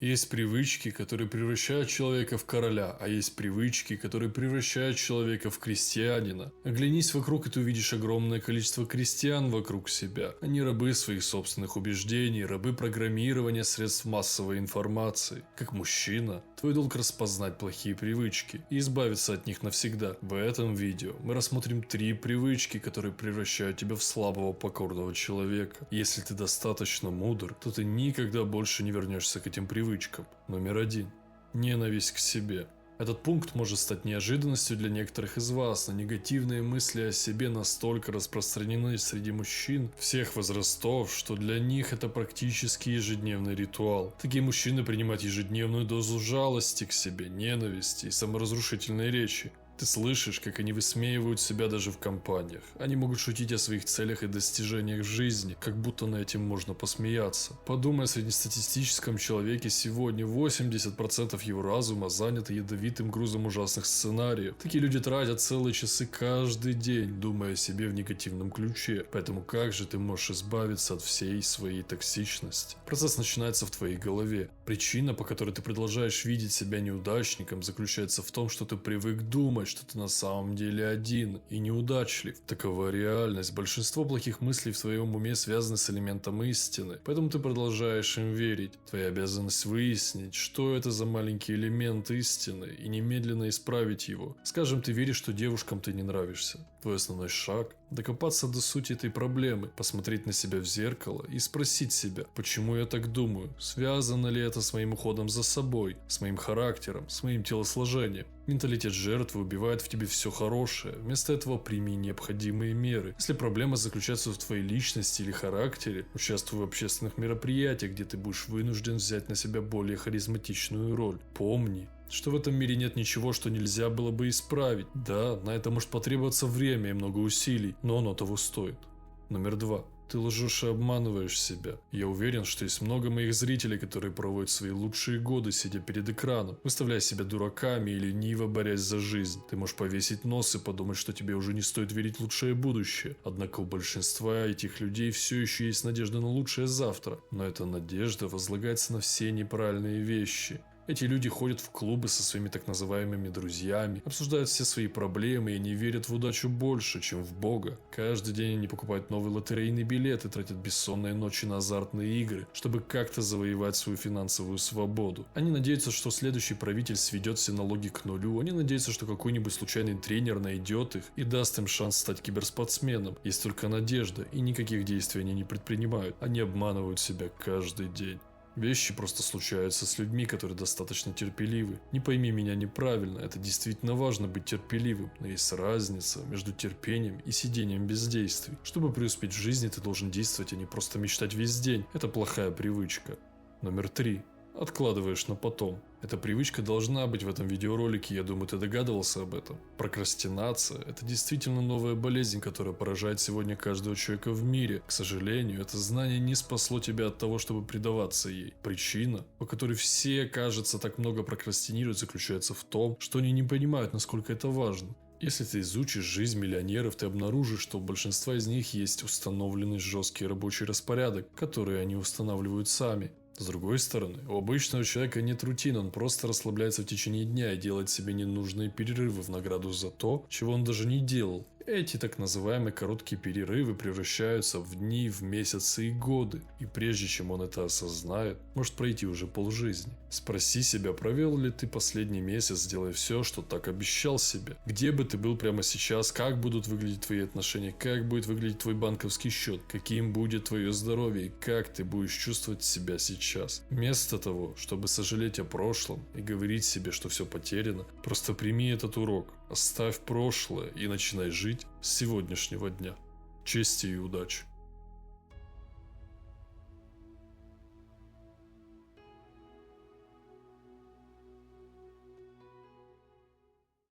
Есть привычки, которые превращают человека в короля, а есть привычки, которые превращают человека в крестьянина. Оглянись вокруг, и ты увидишь огромное количество крестьян вокруг себя. Они рабы своих собственных убеждений, рабы программирования средств массовой информации. Как мужчина, твой долг распознать плохие привычки и избавиться от них навсегда. В этом видео мы рассмотрим 3 привычки, которые превращают тебя в слабого покорного человека. Если ты достаточно мудр, то ты никогда больше не вернешься к этим привычкам. Номер 1. Ненависть к себе. Этот пункт может стать неожиданностью для некоторых из вас, но негативные мысли о себе настолько распространены среди мужчин всех возрастов, что для них это практически ежедневный ритуал. Такие мужчины принимают ежедневную дозу жалости к себе, ненависти и саморазрушительной речи. Ты слышишь, как они высмеивают себя даже в компаниях. Они могут шутить о своих целях и достижениях в жизни, как будто над этим можно посмеяться. Подумай о среднестатистическом человеке сегодня. 80% его разума занято ядовитым грузом ужасных сценариев. Такие люди тратят целые часы каждый день, думая о себе в негативном ключе. Поэтому как же ты можешь избавиться от всей своей токсичности? Процесс начинается в твоей голове. Причина, по которой ты продолжаешь видеть себя неудачником, заключается в том, что ты привык думать, что ты на самом деле один и неудачлив. Такова реальность. Большинство плохих мыслей в твоем уме связаны с элементом истины, поэтому ты продолжаешь им верить. Твоя обязанность выяснить, что это за маленький элемент истины, и немедленно исправить его. Скажем, ты веришь, что девушкам ты не нравишься. Твой основной шаг – докопаться до сути этой проблемы, посмотреть на себя в зеркало и спросить себя, почему я так думаю, связано ли это с моим уходом за собой, с моим характером, с моим телосложением. Менталитет жертвы убивает в тебе все хорошее. Вместо этого прими необходимые меры. Если проблема заключается в твоей личности или характере, участвуй в общественных мероприятиях, где ты будешь вынужден взять на себя более харизматичную роль. Помни, что в этом мире нет ничего, что нельзя было бы исправить. Да, на это может потребоваться время и много усилий, но оно того стоит. Номер 2. Ты лжешь и обманываешь себя. Я уверен, что есть много моих зрителей, которые проводят свои лучшие годы, сидя перед экраном, выставляя себя дураками и лениво борясь за жизнь. Ты можешь повесить нос и подумать, что тебе уже не стоит верить в лучшее будущее. Однако у большинства этих людей все еще есть надежда на лучшее завтра. Но эта надежда возлагается на все неправильные вещи. Эти люди ходят в клубы со своими так называемыми друзьями, обсуждают все свои проблемы и не верят в удачу больше, чем в Бога. Каждый день они покупают новые лотерейные билеты, тратят бессонные ночи на азартные игры, чтобы как-то завоевать свою финансовую свободу. Они надеются, что следующий правитель сведет все налоги к нулю, они надеются, что какой-нибудь случайный тренер найдет их и даст им шанс стать киберспортсменом. Есть только надежда, и никаких действий они не предпринимают. Они обманывают себя каждый день. Вещи просто случаются с людьми, которые достаточно терпеливы. Не пойми меня неправильно, это действительно важно быть терпеливым, но есть разница между терпением и сидением без действий. Чтобы преуспеть в жизни, ты должен действовать, а не просто мечтать весь день. Это плохая привычка. Номер 3. Откладываешь на потом. Эта привычка должна быть в этом видеоролике, я думаю, ты догадывался об этом. Прокрастинация – это действительно новая болезнь, которая поражает сегодня каждого человека в мире. К сожалению, это знание не спасло тебя от того, чтобы предаваться ей. Причина, по которой все, кажется, так много прокрастинируют, заключается в том, что они не понимают, насколько это важно. Если ты изучишь жизнь миллионеров, ты обнаружишь, что у большинства из них есть установленный жесткий рабочий распорядок, который они устанавливают сами. С другой стороны, у обычного человека нет рутины, он просто расслабляется в течение дня и делает себе ненужные перерывы в награду за то, чего он даже не делал. Эти так называемые короткие перерывы превращаются в дни, в месяцы и годы. И прежде чем он это осознает, может пройти уже полжизни. Спроси себя, провел ли ты последний месяц, делая все, что так обещал себе. Где бы ты был прямо сейчас, как будут выглядеть твои отношения, как будет выглядеть твой банковский счет, каким будет твое здоровье и как ты будешь чувствовать себя сейчас. Вместо того, чтобы сожалеть о прошлом и говорить себе, что все потеряно, просто прими этот урок, оставь прошлое и начинай жить с сегодняшнего дня. Чести и удачи!